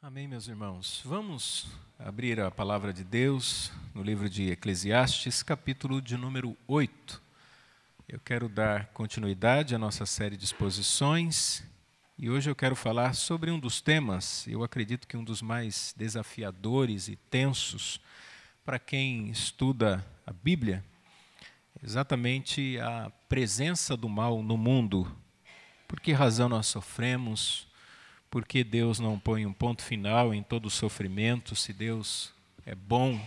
Amém, meus irmãos. Vamos abrir a palavra de Deus no livro de Eclesiastes, capítulo de número 8. Eu quero dar continuidade à nossa série de exposições e hoje eu quero falar sobre um dos temas, eu acredito que um dos mais desafiadores e tensos para quem estuda a Bíblia, exatamente a presença do mal no mundo. Por que razão nós sofremos? Por que Deus não põe um ponto final em todo o sofrimento? Se Deus é bom,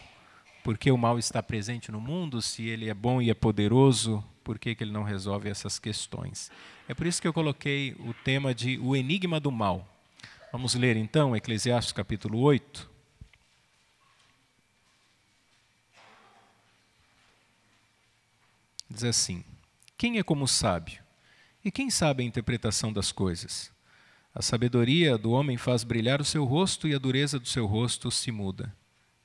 por que o mal está presente no mundo? Se Ele é bom e é poderoso, por que Ele não resolve essas questões? É por isso que eu coloquei o tema de o enigma do mal. Vamos ler então Eclesiastes capítulo 8. Diz assim: quem é como o sábio? E quem sabe a interpretação das coisas? A sabedoria do homem faz brilhar o seu rosto e a dureza do seu rosto se muda.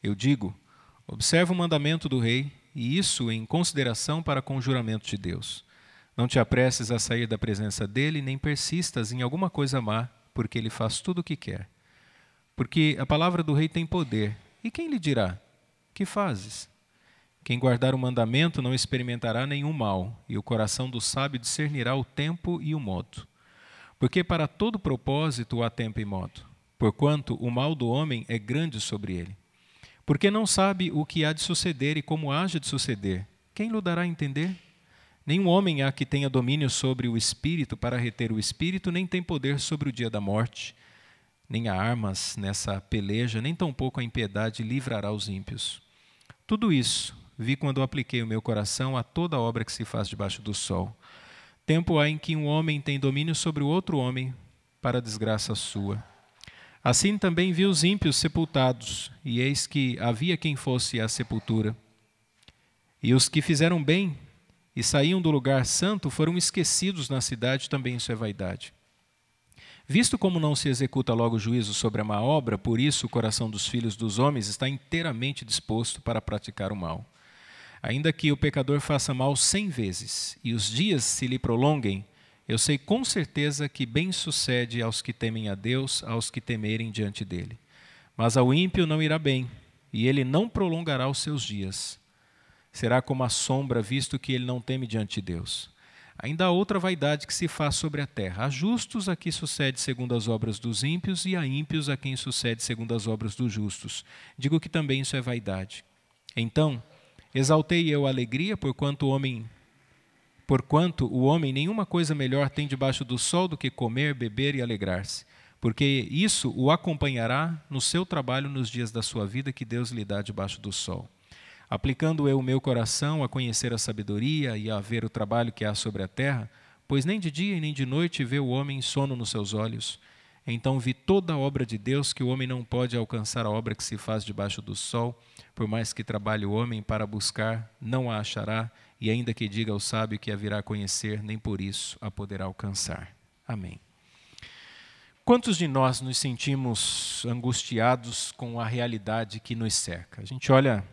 Eu digo, observa o mandamento do rei, e isso em consideração para com o juramento de Deus. Não te apresses a sair da presença dele, nem persistas em alguma coisa má, porque ele faz tudo o que quer. Porque a palavra do rei tem poder, e quem lhe dirá? Que fazes? Quem guardar o mandamento não experimentará nenhum mal, e o coração do sábio discernirá o tempo e o modo. Porque para todo propósito há tempo e modo, porquanto o mal do homem é grande sobre ele. Porque não sabe o que há de suceder e como haja de suceder. Quem lhe dará a entender? Nenhum homem há que tenha domínio sobre o espírito para reter o espírito, nem tem poder sobre o dia da morte. Nem há armas nessa peleja, nem tampouco a impiedade livrará os ímpios. Tudo isso vi quando apliquei o meu coração a toda obra que se faz debaixo do sol. Tempo há em que um homem tem domínio sobre o outro homem, para a desgraça sua. Assim também vi os ímpios sepultados, e eis que havia quem fosse à sepultura. E os que fizeram bem e saíam do lugar santo foram esquecidos na cidade, também isso é vaidade. Visto como não se executa logo o juízo sobre a má obra, por isso o coração dos filhos dos homens está inteiramente disposto para praticar o mal. Ainda que o pecador faça mal 100 vezes e os dias se lhe prolonguem, eu sei com certeza que bem sucede aos que temem a Deus, aos que temerem diante dele. Mas ao ímpio não irá bem, e ele não prolongará os seus dias. Será como a sombra, visto que ele não teme diante de Deus. Ainda há outra vaidade que se faz sobre a terra. Há justos a quem sucede segundo as obras dos ímpios, e há ímpios a quem sucede segundo as obras dos justos. Digo que também isso é vaidade. Então, exaltei eu a alegria, porquanto o homem nenhuma coisa melhor tem debaixo do sol do que comer, beber e alegrar-se, porque isso o acompanhará no seu trabalho nos dias da sua vida que Deus lhe dá debaixo do sol. Aplicando eu o meu coração a conhecer a sabedoria e a ver o trabalho que há sobre a terra, pois nem de dia e nem de noite vê o homem sono nos seus olhos. Então vi toda a obra de Deus, que o homem não pode alcançar a obra que se faz debaixo do sol. Por mais que trabalhe o homem para buscar, não a achará, e ainda que diga ao sábio que a virá conhecer, nem por isso a poderá alcançar. Amém. Quantos de nós nos sentimos angustiados com a realidade que nos cerca? A gente olha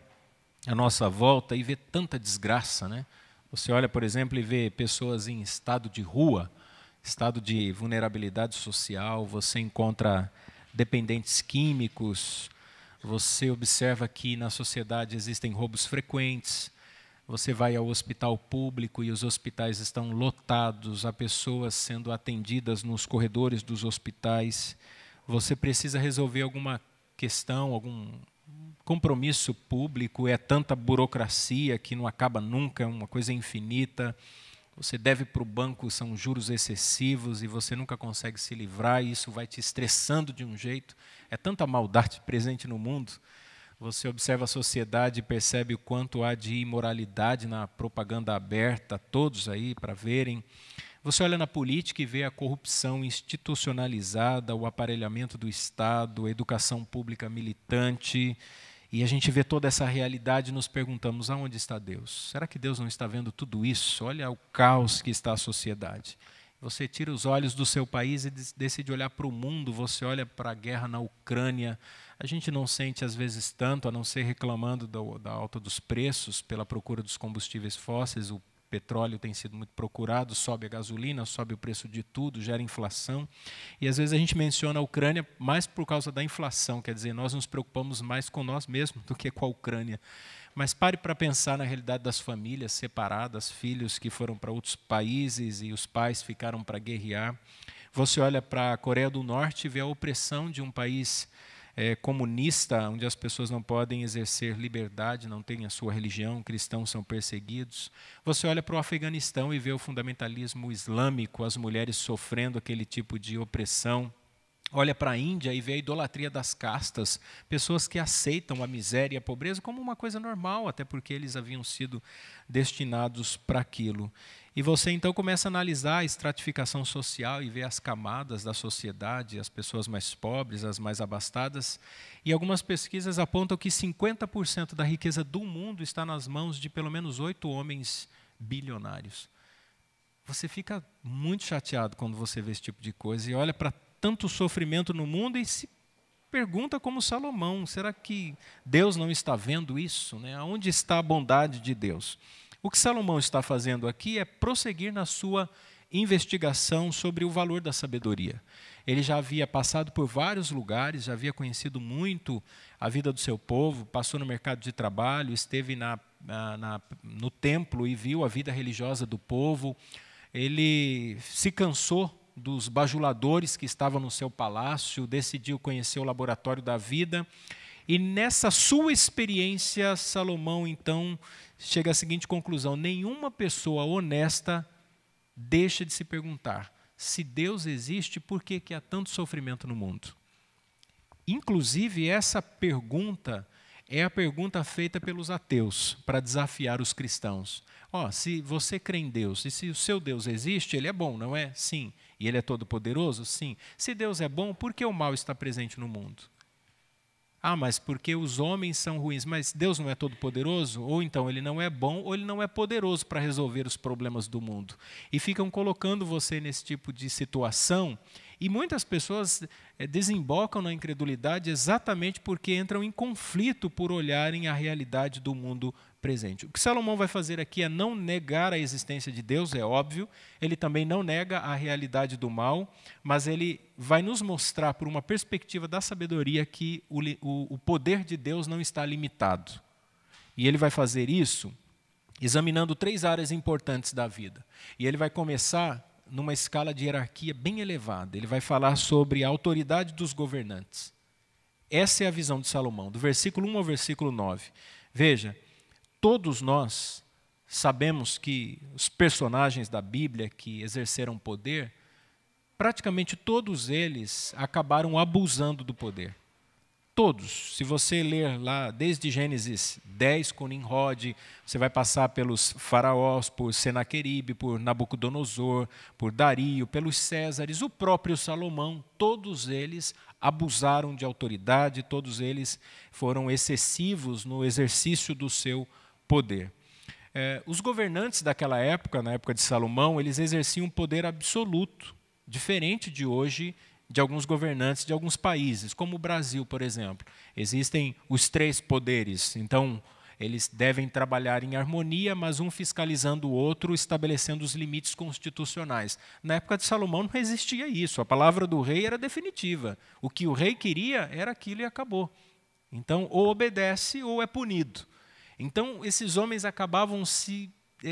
à nossa volta e vê tanta desgraça, né? Você olha, por exemplo, e vê pessoas em estado de rua, estado de vulnerabilidade social, você encontra dependentes químicos, você observa que na sociedade existem roubos frequentes, você vai ao hospital público e os hospitais estão lotados, há pessoas sendo atendidas nos corredores dos hospitais, você precisa resolver alguma questão, algum compromisso público, é tanta burocracia que não acaba nunca, é uma coisa infinita. Você deve para o banco, são juros excessivos e você nunca consegue se livrar, e isso vai te estressando de um jeito. É tanta maldade presente no mundo. Você observa a sociedade e percebe o quanto há de imoralidade na propaganda aberta, todos aí para verem. Você olha na política e vê a corrupção institucionalizada, o aparelhamento do Estado, a educação pública militante. E a gente vê toda essa realidade e nos perguntamos, aonde está Deus? Será que Deus não está vendo tudo isso? Olha o caos que está a sociedade. Você tira os olhos do seu país e decide olhar para o mundo, você olha para a guerra na Ucrânia. A gente não sente às vezes tanto, a não ser reclamando da alta dos preços pela procura dos combustíveis fósseis, o petróleo tem sido muito procurado, sobe a gasolina, sobe o preço de tudo, gera inflação. E às vezes a gente menciona a Ucrânia mais por causa da inflação, quer dizer, nós nos preocupamos mais com nós mesmos do que com a Ucrânia. Mas pare para pensar na realidade das famílias separadas, filhos que foram para outros países e os pais ficaram para guerrear. Você olha para a Coreia do Norte e vê a opressão de um país comunista, onde as pessoas não podem exercer liberdade, não têm a sua religião, cristãos são perseguidos. Você olha para o Afeganistão e vê o fundamentalismo islâmico, as mulheres sofrendo aquele tipo de opressão. Olha para a Índia e vê a idolatria das castas, pessoas que aceitam a miséria e a pobreza como uma coisa normal, até porque eles haviam sido destinados para aquilo. E você então começa a analisar a estratificação social e ver as camadas da sociedade, as pessoas mais pobres, as mais abastadas. E algumas pesquisas apontam que 50% da riqueza do mundo está nas mãos de pelo menos 8 homens bilionários. Você fica muito chateado quando você vê esse tipo de coisa e olha para tanto sofrimento no mundo e se pergunta como Salomão, será que Deus não está vendo isso? Aonde está a bondade de Deus? O que Salomão está fazendo aqui é prosseguir na sua investigação sobre o valor da sabedoria. Ele já havia passado por vários lugares, já havia conhecido muito a vida do seu povo, passou no mercado de trabalho, esteve no templo e viu a vida religiosa do povo. Ele se cansou dos bajuladores que estavam no seu palácio, decidiu conhecer o laboratório da vida. E nessa sua experiência, Salomão, então, chega à seguinte conclusão: nenhuma pessoa honesta deixa de se perguntar, se Deus existe, por que há tanto sofrimento no mundo? Inclusive, essa pergunta é a pergunta feita pelos ateus para desafiar os cristãos. Se você crê em Deus, e se o seu Deus existe, ele é bom, não é? Sim. E ele é todo-poderoso? Sim. Se Deus é bom, por que o mal está presente no mundo? Mas porque os homens são ruins. Mas Deus não é todo-poderoso? Ou então ele não é bom, ou ele não é poderoso para resolver os problemas do mundo. E ficam colocando você nesse tipo de situação. E muitas pessoas desembocam na incredulidade exatamente porque entram em conflito por olharem a realidade do mundo presente. O que Salomão vai fazer aqui é não negar a existência de Deus, é óbvio. Ele também não nega a realidade do mal, mas ele vai nos mostrar, por uma perspectiva da sabedoria, que o poder de Deus não está limitado. E ele vai fazer isso examinando 3 áreas importantes da vida. E ele vai começar numa escala de hierarquia bem elevada. Ele vai falar sobre a autoridade dos governantes. Essa é a visão de Salomão, do versículo 1 ao versículo 9. Veja, todos nós sabemos que os personagens da Bíblia que exerceram poder, praticamente todos eles acabaram abusando do poder. Todos. Se você ler lá desde Gênesis 10 com Nimrod, você vai passar pelos faraós, por Senaqueribe, por Nabucodonosor, por Dario, pelos Césares, o próprio Salomão, todos eles abusaram de autoridade, todos eles foram excessivos no exercício do seu poder. Os governantes daquela época, na época de Salomão, eles exerciam um poder absoluto, diferente de hoje, de alguns governantes de alguns países, como o Brasil, por exemplo. Existem os 3 poderes, então eles devem trabalhar em harmonia, mas um fiscalizando o outro, estabelecendo os limites constitucionais. Na época de Salomão não existia isso, a palavra do rei era definitiva. O que o rei queria era aquilo e acabou. Então, ou obedece ou é punido. Então, esses homens acabavam se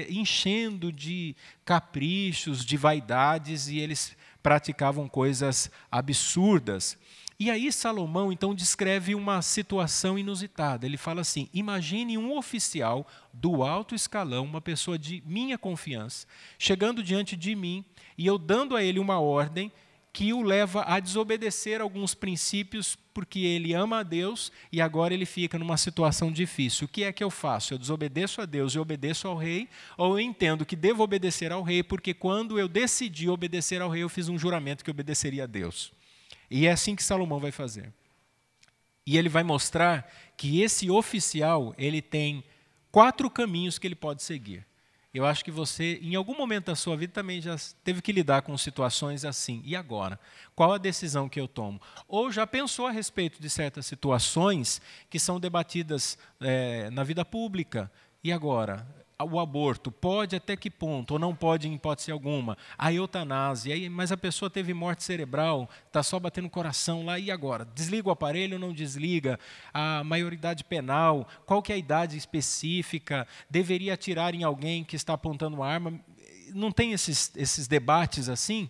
enchendo de caprichos, de vaidades, e eles praticavam coisas absurdas. E aí Salomão, então, descreve uma situação inusitada. Ele fala assim: imagine um oficial do alto escalão, uma pessoa de minha confiança, chegando diante de mim e eu dando a ele uma ordem que o leva a desobedecer alguns princípios porque ele ama a Deus e agora ele fica numa situação difícil. O que é que eu faço? Eu desobedeço a Deus e obedeço ao rei, ou eu entendo que devo obedecer ao rei porque quando eu decidi obedecer ao rei eu fiz um juramento que obedeceria a Deus. E é assim que Salomão vai fazer. E ele vai mostrar que esse oficial ele tem 4 caminhos que ele pode seguir. Eu acho que você, em algum momento da sua vida, também já teve que lidar com situações assim. E agora? Qual a decisão que eu tomo? Ou já pensou a respeito de certas situações que são debatidas na vida pública? E agora? o aborto, pode até que ponto, ou não pode em hipótese alguma, a eutanásia, mas a pessoa teve morte cerebral, está só batendo o coração lá, e agora? Desliga o aparelho ou não desliga? A maioridade penal, qual que é a idade específica? Deveria atirar em alguém que está apontando uma arma? Não tem esses debates assim?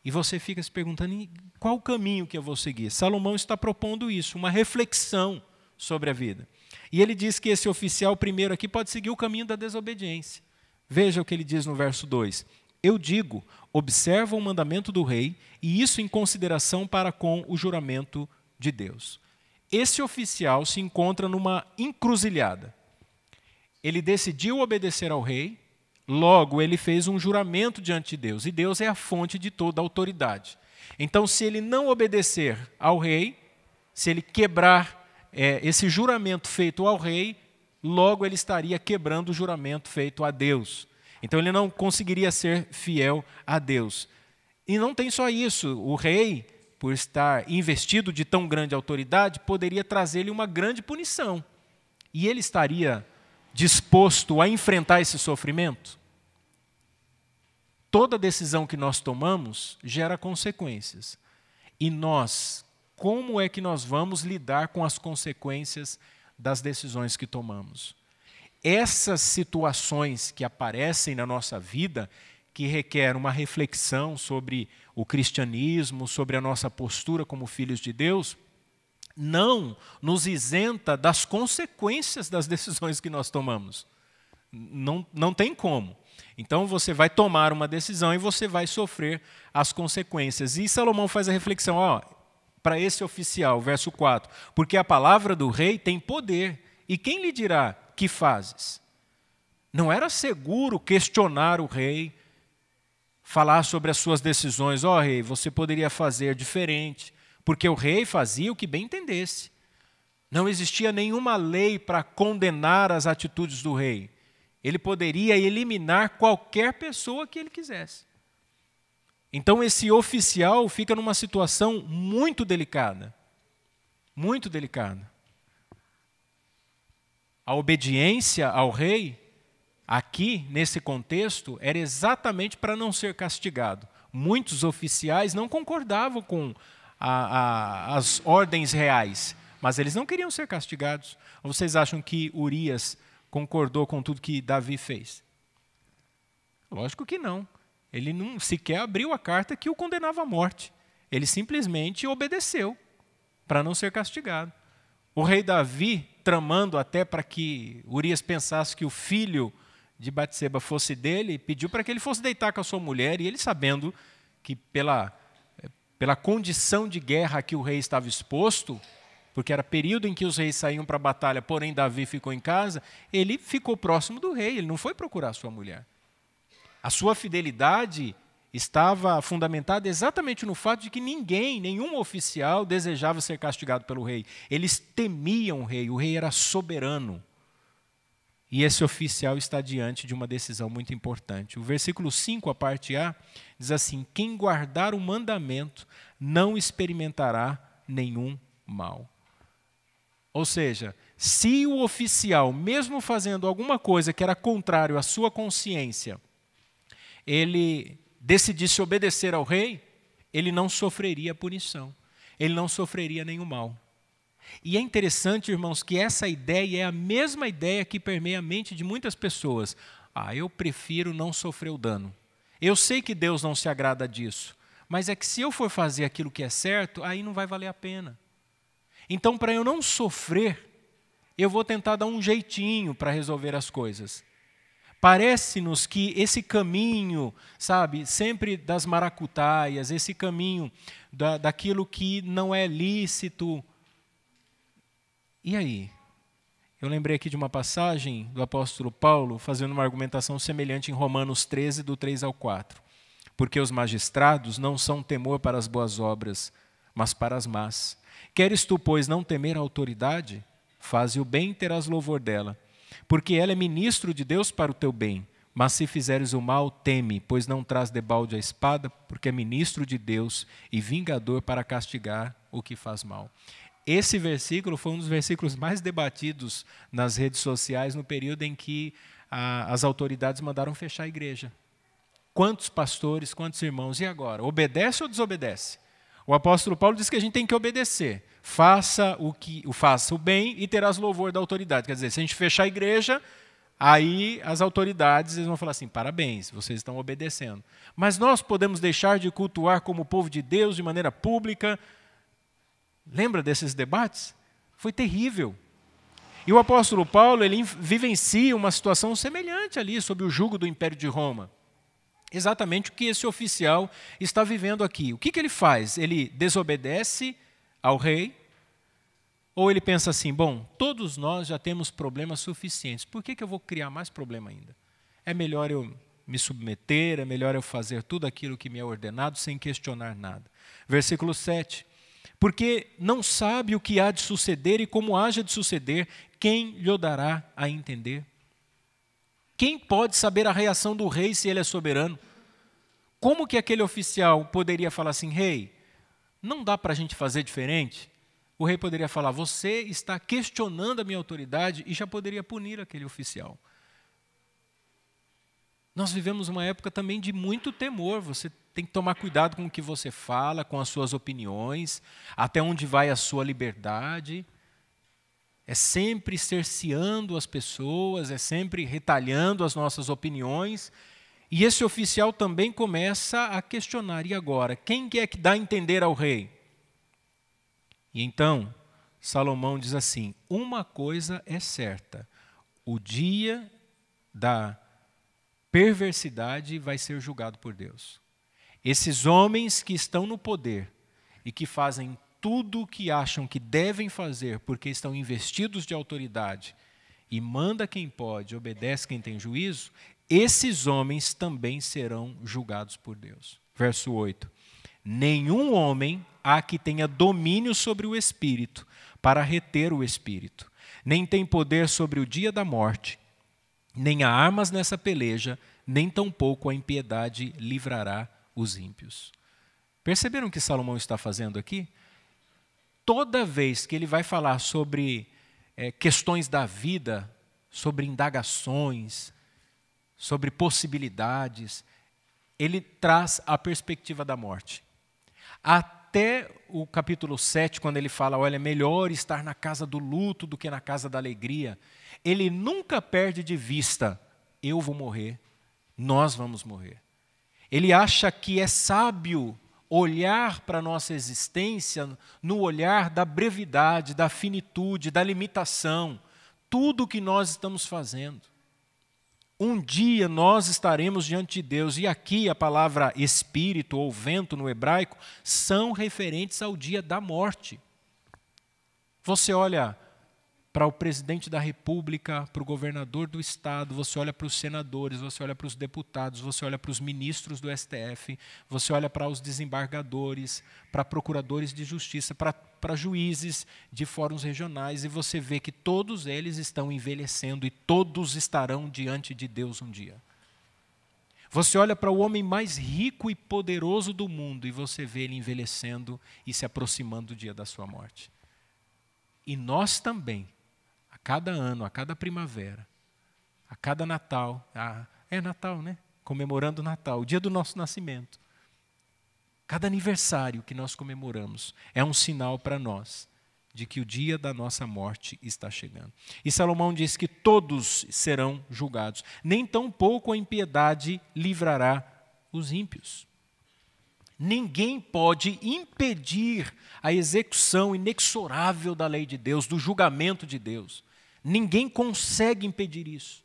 E você fica se perguntando, qual o caminho que eu vou seguir? Salomão está propondo isso, uma reflexão sobre a vida. E ele diz que esse oficial primeiro aqui pode seguir o caminho da desobediência. Veja o que ele diz no verso 2. Eu digo, observa o mandamento do rei, e isso em consideração para com o juramento de Deus. Esse oficial se encontra numa encruzilhada. Ele decidiu obedecer ao rei, logo ele fez um juramento diante de Deus, e Deus é a fonte de toda a autoridade. Então, se ele não obedecer ao rei, se ele quebrar esse juramento feito ao rei, logo ele estaria quebrando o juramento feito a Deus. Então ele não conseguiria ser fiel a Deus. E não tem só isso, o rei, por estar investido de tão grande autoridade, poderia trazer-lhe uma grande punição. E ele estaria disposto a enfrentar esse sofrimento? Toda decisão que nós tomamos gera consequências. E nós, como é que nós vamos lidar com as consequências das decisões que tomamos? Essas situações que aparecem na nossa vida, que requerem uma reflexão sobre o cristianismo, sobre a nossa postura como filhos de Deus, não nos isenta das consequências das decisões que nós tomamos. Não tem como. Então você vai tomar uma decisão e você vai sofrer as consequências. E Salomão faz a reflexão, para esse oficial, verso 4, porque a palavra do rei tem poder, e quem lhe dirá, que fazes? Não era seguro questionar o rei, falar sobre as suas decisões, rei, você poderia fazer diferente, porque o rei fazia o que bem entendesse. Não existia nenhuma lei para condenar as atitudes do rei. Ele poderia eliminar qualquer pessoa que ele quisesse. Então esse oficial fica numa situação muito delicada. Muito delicada. A obediência ao rei, aqui, nesse contexto, era exatamente para não ser castigado. Muitos oficiais não concordavam com as ordens reais, mas eles não queriam ser castigados. Ou vocês acham que Urias concordou com tudo que Davi fez? Lógico que não. Ele não sequer abriu a carta que o condenava à morte. Ele simplesmente obedeceu para não ser castigado. O rei Davi, tramando até para que Urias pensasse que o filho de Batseba fosse dele, pediu para que ele fosse deitar com a sua mulher, e ele, sabendo que pela condição de guerra a que o rei estava exposto, porque era período em que os reis saíam para a batalha, porém Davi ficou em casa, ele ficou próximo do rei, ele não foi procurar a sua mulher. A sua fidelidade estava fundamentada exatamente no fato de que nenhum oficial desejava ser castigado pelo rei. Eles temiam o rei era soberano. E esse oficial está diante de uma decisão muito importante. O versículo 5, a parte A, diz assim, quem guardar o mandamento não experimentará nenhum mal. Ou seja, se o oficial, mesmo fazendo alguma coisa que era contrário à sua consciência, ele decidisse obedecer ao rei, ele não sofreria punição, ele não sofreria nenhum mal. E é interessante, irmãos, que essa ideia é a mesma ideia que permeia a mente de muitas pessoas. Eu prefiro não sofrer o dano. Eu sei que Deus não se agrada disso, mas é que se eu for fazer aquilo que é certo, aí não vai valer a pena. Então, para eu não sofrer, eu vou tentar dar um jeitinho para resolver as coisas. Parece-nos que esse caminho, sempre das maracutaias, esse caminho daquilo que não é lícito. E aí? Eu lembrei aqui de uma passagem do apóstolo Paulo, fazendo uma argumentação semelhante em Romanos 13, do 3 ao 4. Porque os magistrados não são temor para as boas obras, mas para as más. Queres tu, pois, não temer a autoridade? Faze o bem e terás louvor dela. Porque ela é ministro de Deus para o teu bem. Mas se fizeres o mal, teme, pois não traz debalde a espada, porque é ministro de Deus e vingador para castigar o que faz mal. Esse versículo foi um dos versículos mais debatidos nas redes sociais no período em que as autoridades mandaram fechar a igreja. Quantos pastores, quantos irmãos, e agora? Obedece ou desobedece? O apóstolo Paulo diz que a gente tem que obedecer. Faça o bem e terás louvor da autoridade. Quer dizer, se a gente fechar a igreja, aí as autoridades eles vão falar assim, parabéns, vocês estão obedecendo. Mas nós podemos deixar de cultuar como povo de Deus de maneira pública. Lembra desses debates? Foi terrível. E o apóstolo Paulo, ele vivencia uma situação semelhante ali, sob o jugo do Império de Roma. Exatamente o que esse oficial está vivendo aqui. O que ele faz? Ele desobedece ao rei? Ou ele pensa assim, bom, todos nós já temos problemas suficientes, por que eu vou criar mais problema ainda? É melhor eu me submeter, é melhor eu fazer tudo aquilo que me é ordenado sem questionar nada. Versículo 7. Porque não sabe o que há de suceder e como haja de suceder, quem lhe dará a entender? Quem pode saber a reação do rei se ele é soberano? Como que aquele oficial poderia falar assim, rei, não dá para a gente fazer diferente? O rei poderia falar, você está questionando a minha autoridade e já poderia punir aquele oficial. Nós vivemos uma época também de muito temor, você tem que tomar cuidado com o que você fala, com as suas opiniões, até onde vai a sua liberdade. É sempre cerceando as pessoas, é sempre retalhando as nossas opiniões. E esse oficial também começa a questionar, e agora? Quem é que dá a entender ao rei? E então, Salomão diz assim, uma coisa é certa, o dia da perversidade vai ser julgado por Deus. Esses homens que estão no poder e que fazem tudo o que acham que devem fazer porque estão investidos de autoridade e manda quem pode, obedece quem tem juízo, esses homens também serão julgados por Deus. Verso 8. Nenhum homem há que tenha domínio sobre o Espírito para reter o Espírito, nem tem poder sobre o dia da morte, nem há armas nessa peleja, nem tampouco a impiedade livrará os ímpios. Perceberam o que Salomão está fazendo aqui? Toda vez que ele vai falar sobre questões da vida, sobre indagações, sobre possibilidades, ele traz a perspectiva da morte. Até o capítulo 7, quando ele fala, olha, é melhor estar na casa do luto do que na casa da alegria, ele nunca perde de vista, eu vou morrer, nós vamos morrer. Ele acha que é sábio olhar para a nossa existência no olhar da brevidade, da finitude, da limitação, tudo o que nós estamos fazendo. Um dia nós estaremos diante de Deus, e aqui a palavra espírito ou vento no hebraico são referentes ao dia da morte. Você olha para o presidente da República, para o governador do estado, você olha para os senadores, você olha para os deputados, você olha para os ministros do STF, você olha para os desembargadores, para procuradores de justiça, para juízes de fóruns regionais, e você vê que todos eles estão envelhecendo e todos estarão diante de Deus um dia. Você olha para o homem mais rico e poderoso do mundo e você vê ele envelhecendo e se aproximando do dia da sua morte. E nós também, a cada ano, a cada primavera, a cada Natal, é Natal, né? Comemorando o Natal, o dia do nosso nascimento. Cada aniversário que nós comemoramos é um sinal para nós de que o dia da nossa morte está chegando. E Salomão diz que todos serão julgados, nem tampouco a impiedade livrará os ímpios. Ninguém pode impedir a execução inexorável da lei de Deus, do julgamento de Deus. Ninguém consegue impedir isso.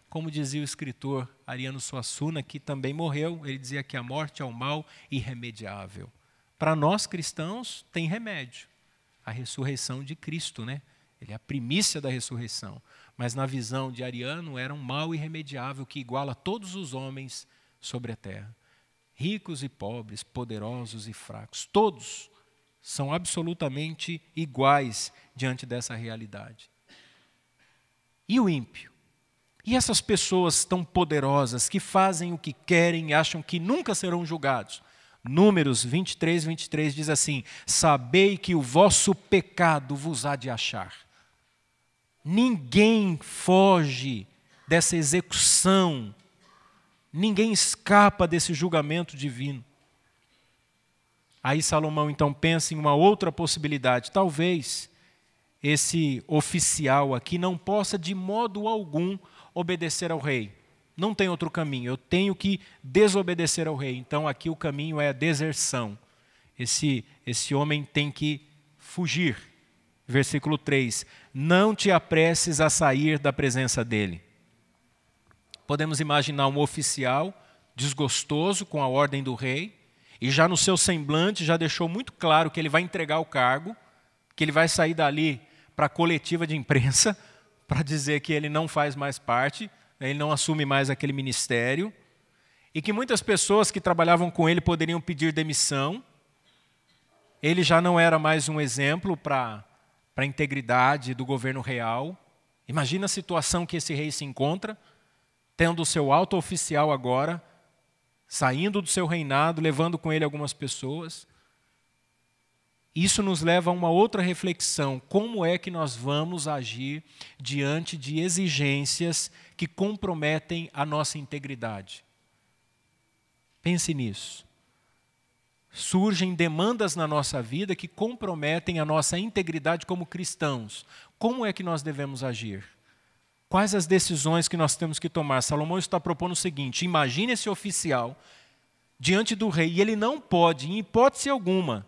Como dizia o escritor Ariano Suassuna, que também morreu, ele dizia que a morte é um mal irremediável. Para nós cristãos, tem remédio. A ressurreição de Cristo, né? Ele é a primícia da ressurreição. Mas na visão de Ariano, era um mal irremediável que iguala todos os homens sobre a terra. Ricos e pobres, poderosos e fracos, todos são absolutamente iguais diante dessa realidade. E o ímpio? E essas pessoas tão poderosas que fazem o que querem e acham que nunca serão julgados? Números 23, 23 diz assim, sabei que o vosso pecado vos há de achar. Ninguém foge dessa execução. Ninguém escapa desse julgamento divino. Aí Salomão então pensa em uma outra possibilidade. Talvez esse oficial aqui não possa de modo algum obedecer ao rei. Não tem outro caminho, eu tenho que desobedecer ao rei. Então aqui o caminho é a deserção. Esse homem tem que fugir. Versículo 3. Não te apresses a sair da presença dele. Podemos imaginar um oficial desgostoso com a ordem do rei, e já no seu semblante já deixou muito claro que ele vai entregar o cargo, que ele vai sair dali para a coletiva de imprensa, para dizer que ele não faz mais parte, ele não assume mais aquele ministério, e que muitas pessoas que trabalhavam com ele poderiam pedir demissão. Ele já não era mais um exemplo para a integridade do governo real. Imagina a situação que esse rei se encontra, tendo o seu alto oficial agora, saindo do seu reinado, levando com ele algumas pessoas. Isso nos leva a uma outra reflexão. Como é que nós vamos agir diante de exigências que comprometem a nossa integridade? Pense nisso. Surgem demandas na nossa vida que comprometem a nossa integridade como cristãos. Como é que nós devemos agir? Quais as decisões que nós temos que tomar? Salomão está propondo o seguinte: imagine esse oficial diante do rei, e ele não pode, em hipótese alguma,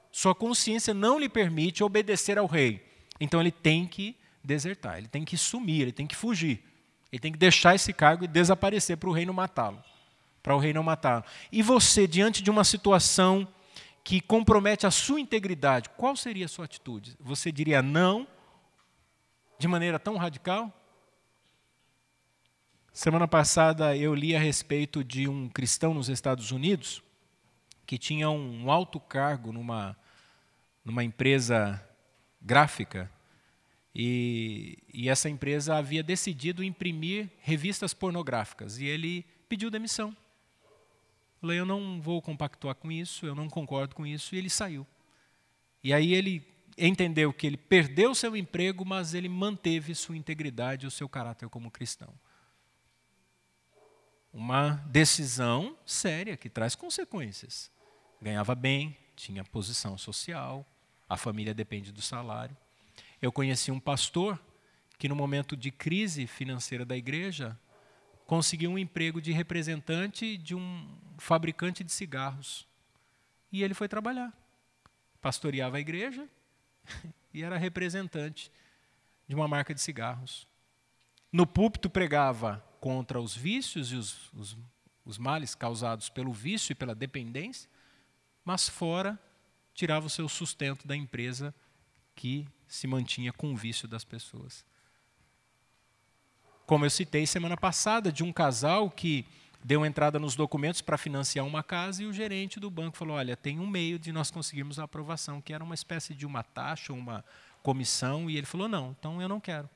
sua consciência não lhe permite obedecer ao rei. Então ele tem que desertar, ele tem que sumir, ele tem que fugir. Ele tem que deixar esse cargo e desaparecer para o rei não matá-lo. Para o rei não matá-lo. E você, diante de uma situação que compromete a sua integridade, qual seria a sua atitude? Você diria não de maneira tão radical? Semana passada eu li a respeito de um cristão nos Estados Unidos que tinha um alto cargo numa empresa gráfica e essa empresa havia decidido imprimir revistas pornográficas e ele pediu demissão. Falei, eu não vou compactuar com isso, eu não concordo com isso, e ele saiu. E aí ele entendeu que ele perdeu seu emprego, mas ele manteve sua integridade e o seu caráter como cristão. Uma decisão séria que traz consequências. Ganhava bem, tinha posição social, a família depende do salário. Eu conheci um pastor que no momento de crise financeira da igreja conseguiu um emprego de representante de um fabricante de cigarros. E ele foi trabalhar. Pastoreava a igreja e era representante de uma marca de cigarros. No púlpito pregava contra os vícios e os males causados pelo vício e pela dependência, mas fora tirava o seu sustento da empresa que se mantinha com o vício das pessoas. Como eu citei semana passada, de um casal que deu entrada nos documentos para financiar uma casa e o gerente do banco falou, olha, tem um meio de nós conseguirmos a aprovação, que era uma espécie de uma taxa, uma comissão, e ele falou, não, então eu não quero.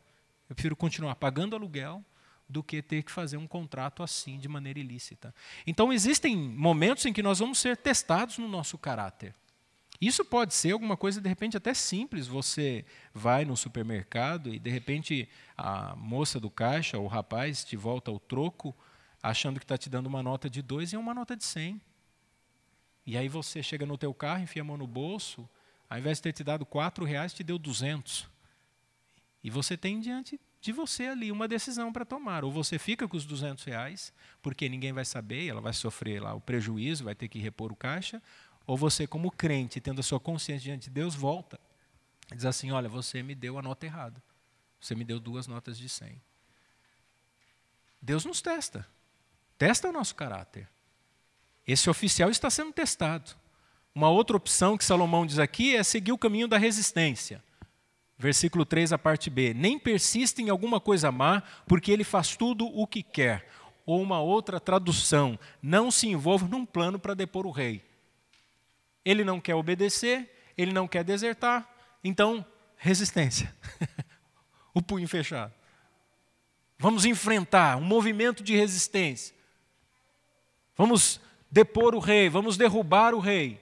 Eu prefiro continuar pagando aluguel do que ter que fazer um contrato assim, de maneira ilícita. Então, existem momentos em que nós vamos ser testados no nosso caráter. Isso pode ser alguma coisa, de repente, até simples. Você vai no supermercado e, de repente, a moça do caixa, ou o rapaz, te volta o troco, achando que está te dando uma nota de 2 e é uma nota de 100. E aí você chega no teu carro, enfia a mão no bolso, ao invés de ter te dado R$4, te deu 200. E você tem diante de você ali uma decisão para tomar. Ou você fica com os R$200, porque ninguém vai saber, ela vai sofrer lá o prejuízo, vai ter que repor o caixa, ou você, como crente, tendo a sua consciência diante de Deus, volta e diz assim, olha, você me deu a nota errada. Você me deu 2 notas de 100. Deus nos testa. Testa o nosso caráter. Esse oficial está sendo testado. Uma outra opção que Salomão diz aqui é seguir o caminho da resistência. Versículo 3, a parte B. Nem persista em alguma coisa má, porque ele faz tudo o que quer. Ou uma outra tradução, não se envolva num plano para depor o rei. Ele não quer obedecer, ele não quer desertar, então, resistência. O punho fechado. Vamos enfrentar um movimento de resistência. Vamos depor o rei, vamos derrubar o rei.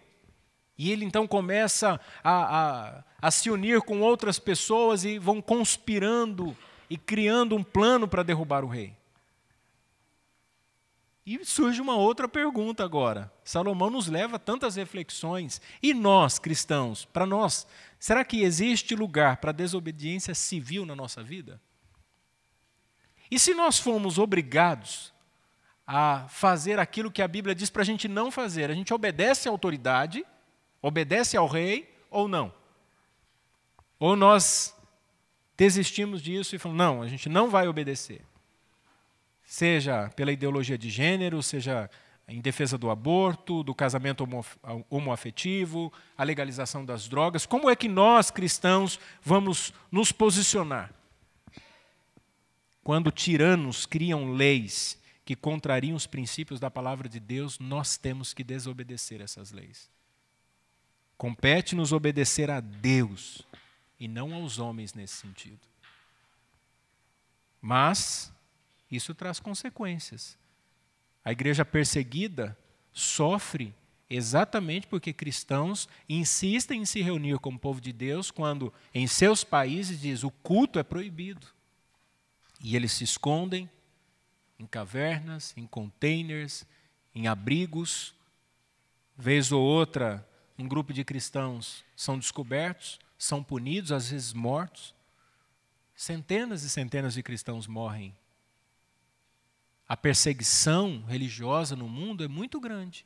E ele então começa a se unir com outras pessoas e vão conspirando e criando um plano para derrubar o rei. E surge uma outra pergunta agora. Salomão nos leva a tantas reflexões. E nós, cristãos, para nós, será que existe lugar para desobediência civil na nossa vida? E se nós fomos obrigados a fazer aquilo que a Bíblia diz para a gente não fazer, a gente obedece à autoridade, obedece ao rei ou não? Ou nós desistimos disso e falamos, não, a gente não vai obedecer. Seja pela ideologia de gênero, seja em defesa do aborto, do casamento homoafetivo, a legalização das drogas. Como é que nós, cristãos, vamos nos posicionar? Quando tiranos criam leis que contrariam os princípios da palavra de Deus, nós temos que desobedecer essas leis. Compete-nos obedecer a Deus e não aos homens nesse sentido. Mas isso traz consequências. A igreja perseguida sofre exatamente porque cristãos insistem em se reunir como povo de Deus quando em seus países diz o culto é proibido. E eles se escondem em cavernas, em containers, em abrigos. Vez ou outra, um grupo de cristãos são descobertos, são punidos, às vezes mortos. Centenas e centenas de cristãos morrem. A perseguição religiosa no mundo é muito grande.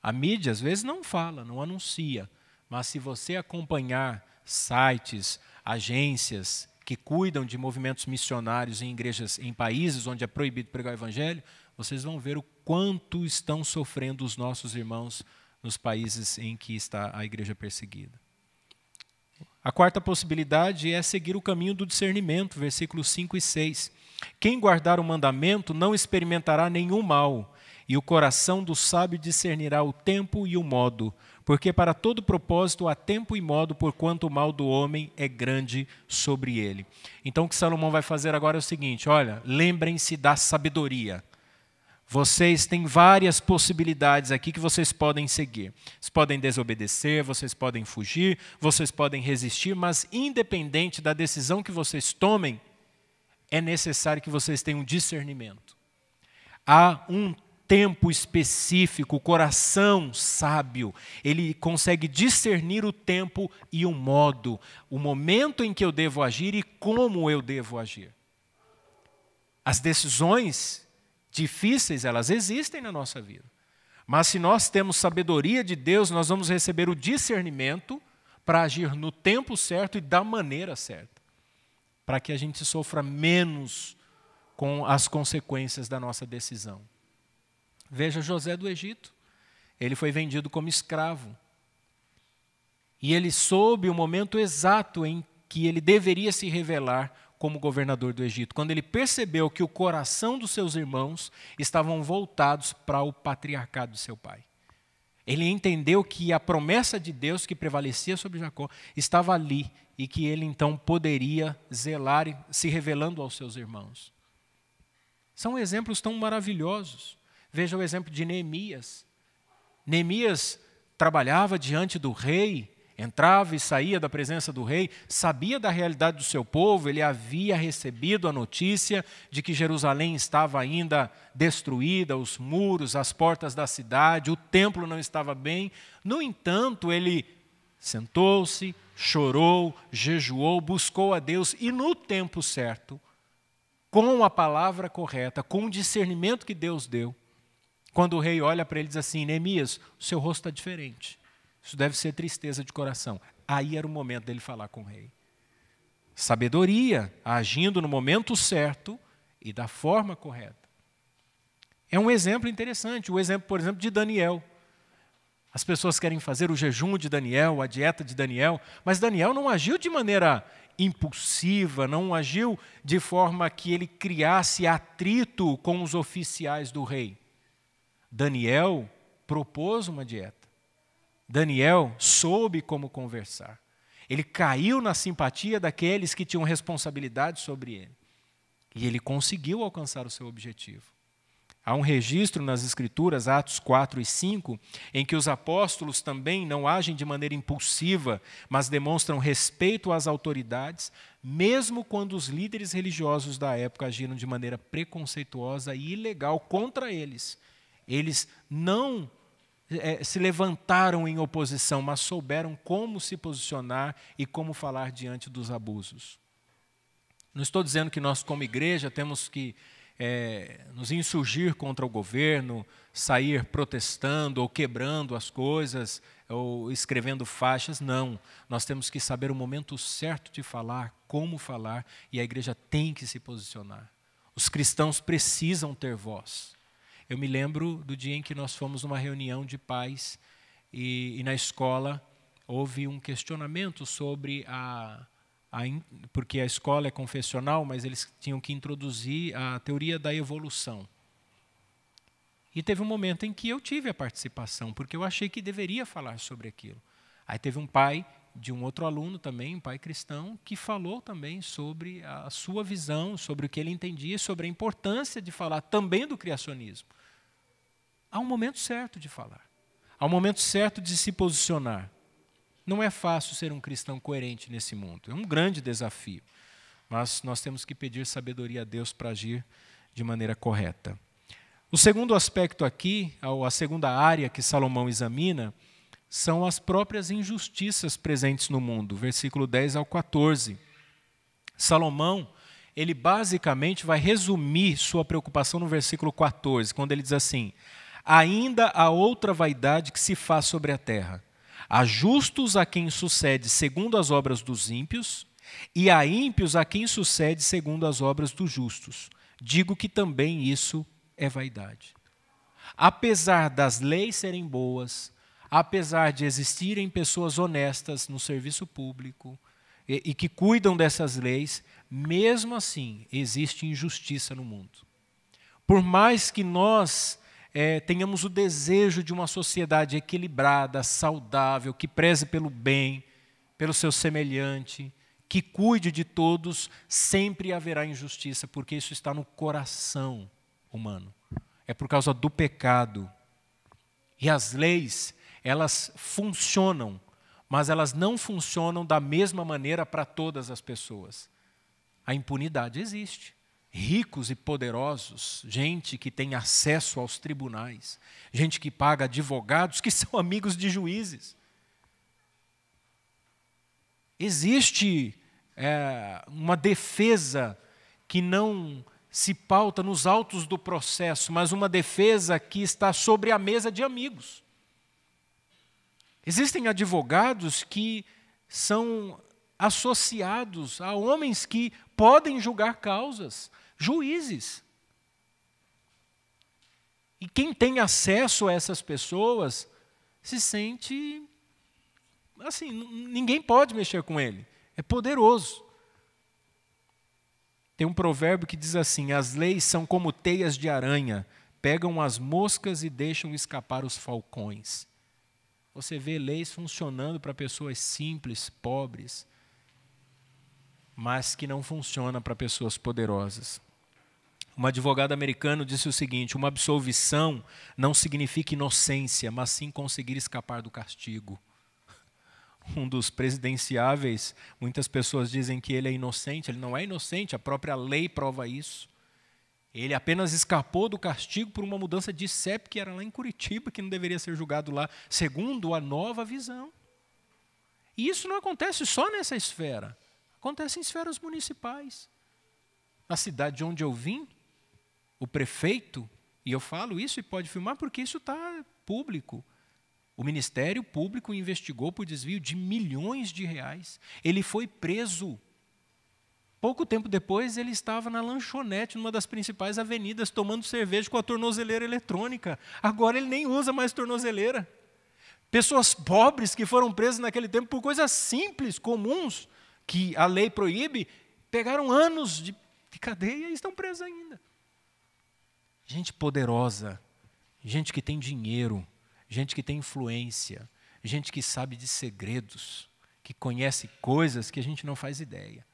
A mídia, às vezes, não fala, não anuncia. Mas se você acompanhar sites, agências que cuidam de movimentos missionários em igrejas, em países onde é proibido pregar o evangelho, vocês vão ver o quanto estão sofrendo os nossos irmãos nos países em que está a igreja perseguida. A quarta possibilidade é seguir o caminho do discernimento, versículos 5 e 6. Quem guardar o mandamento não experimentará nenhum mal, e o coração do sábio discernirá o tempo e o modo, porque para todo propósito há tempo e modo, porquanto o mal do homem é grande sobre ele. Então o que Salomão vai fazer agora é o seguinte, olha, lembrem-se da sabedoria. Vocês têm várias possibilidades aqui que vocês podem seguir. Vocês podem desobedecer, vocês podem fugir, vocês podem resistir, mas independente da decisão que vocês tomem, é necessário que vocês tenham discernimento. Há um tempo específico, o coração sábio, ele consegue discernir o tempo e o modo, o momento em que eu devo agir e como eu devo agir. As decisões difíceis, elas existem na nossa vida. Mas se nós temos sabedoria de Deus, nós vamos receber o discernimento para agir no tempo certo e da maneira certa, para que a gente sofra menos com as consequências da nossa decisão. Veja José do Egito. Ele foi vendido como escravo. E ele soube o momento exato em que ele deveria se revelar como governador do Egito, quando ele percebeu que o coração dos seus irmãos estavam voltados para o patriarcado de seu pai. Ele entendeu que a promessa de Deus que prevalecia sobre Jacó estava ali e que ele então poderia zelar, se revelando aos seus irmãos. São exemplos tão maravilhosos. Veja o exemplo de Neemias. Neemias trabalhava diante do rei, entrava e saía da presença do rei, sabia da realidade do seu povo, ele havia recebido a notícia de que Jerusalém estava ainda destruída, os muros, as portas da cidade, o templo não estava bem. No entanto, ele sentou-se, chorou, jejuou, buscou a Deus e no tempo certo, com a palavra correta, com o discernimento que Deus deu, quando o rei olha para ele e diz assim, Neemias, o seu rosto está diferente. Isso deve ser tristeza de coração. Aí era o momento dele falar com o rei. Sabedoria, agindo no momento certo e da forma correta. É um exemplo interessante, o exemplo, por exemplo, de Daniel. As pessoas querem fazer o jejum de Daniel, a dieta de Daniel, mas Daniel não agiu de maneira impulsiva, não agiu de forma que ele criasse atrito com os oficiais do rei. Daniel propôs uma dieta. Daniel soube como conversar. Ele caiu na simpatia daqueles que tinham responsabilidade sobre ele. E ele conseguiu alcançar o seu objetivo. Há um registro nas Escrituras, Atos 4 e 5, em que os apóstolos também não agem de maneira impulsiva, mas demonstram respeito às autoridades, mesmo quando os líderes religiosos da época agiram de maneira preconceituosa e ilegal contra eles. Eles não se levantaram em oposição, mas souberam como se posicionar e como falar diante dos abusos. Não estou dizendo que nós, como igreja, temos que nos insurgir contra o governo, sair protestando ou quebrando as coisas, ou escrevendo faixas. Não, nós temos que saber o momento certo de falar, como falar, e a igreja tem que se posicionar. Os cristãos precisam ter voz. Eu me lembro do dia em que nós fomos numa reunião de pais e na escola houve um questionamento sobre porque a escola é confessional, mas eles tinham que introduzir a teoria da evolução. E teve um momento em que eu tive a participação, porque eu achei que deveria falar sobre aquilo. Aí teve um pai de um outro aluno também, um pai cristão, que falou também sobre a sua visão, sobre o que ele entendia, sobre a importância de falar também do criacionismo. Há um momento certo de falar. Há um momento certo de se posicionar. Não é fácil ser um cristão coerente nesse mundo. É um grande desafio. Mas nós temos que pedir sabedoria a Deus para agir de maneira correta. O segundo aspecto aqui, a segunda área que Salomão examina, são as próprias injustiças presentes no mundo. Versículo 10 ao 14. Salomão, ele basicamente vai resumir sua preocupação no versículo 14, quando ele diz assim: ainda há outra vaidade que se faz sobre a terra. Há justos a quem sucede segundo as obras dos ímpios, e há ímpios a quem sucede segundo as obras dos justos. Digo que também isso é vaidade. Apesar das leis serem boas, apesar de existirem pessoas honestas no serviço público e que cuidam dessas leis, mesmo assim existe injustiça no mundo. Por mais que nós tenhamos o desejo de uma sociedade equilibrada, saudável, que preze pelo bem, pelo seu semelhante, que cuide de todos, sempre haverá injustiça, porque isso está no coração humano. É por causa do pecado. E as leis, elas funcionam, mas elas não funcionam da mesma maneira para todas as pessoas. A impunidade existe. Ricos e poderosos, gente que tem acesso aos tribunais, gente que paga advogados que são amigos de juízes. Existe uma defesa que não se pauta nos autos do processo, mas uma defesa que está sobre a mesa de amigos. Existem advogados que são associados a homens que podem julgar causas, juízes. E quem tem acesso a essas pessoas se sente assim, ninguém pode mexer com ele. É poderoso. Tem um provérbio que diz assim: as leis são como teias de aranha, pegam as moscas e deixam escapar os falcões. Você vê leis funcionando para pessoas simples, pobres, mas que não funcionam para pessoas poderosas. Um advogado americano disse o seguinte: uma absolvição não significa inocência, mas sim conseguir escapar do castigo. Um dos presidenciáveis, muitas pessoas dizem que ele é inocente. Ele não é inocente, a própria lei prova isso. Ele apenas escapou do castigo por uma mudança de CEP que era lá em Curitiba, que não deveria ser julgado lá, segundo a nova visão. E isso não acontece só nessa esfera, acontece em esferas municipais. Na cidade de onde eu vim, o prefeito, e eu falo isso e pode filmar porque isso está público, o Ministério Público investigou por desvio de milhões de reais. Ele foi preso. Pouco tempo depois, ele estava na lanchonete, numa das principais avenidas, tomando cerveja com a tornozeleira eletrônica. Agora ele nem usa mais tornozeleira. Pessoas pobres que foram presas naquele tempo por coisas simples, comuns, que a lei proíbe, pegaram anos de cadeia e estão presas ainda. Gente poderosa, gente que tem dinheiro, gente que tem influência, gente que sabe de segredos, que conhece coisas que a gente não faz ideia.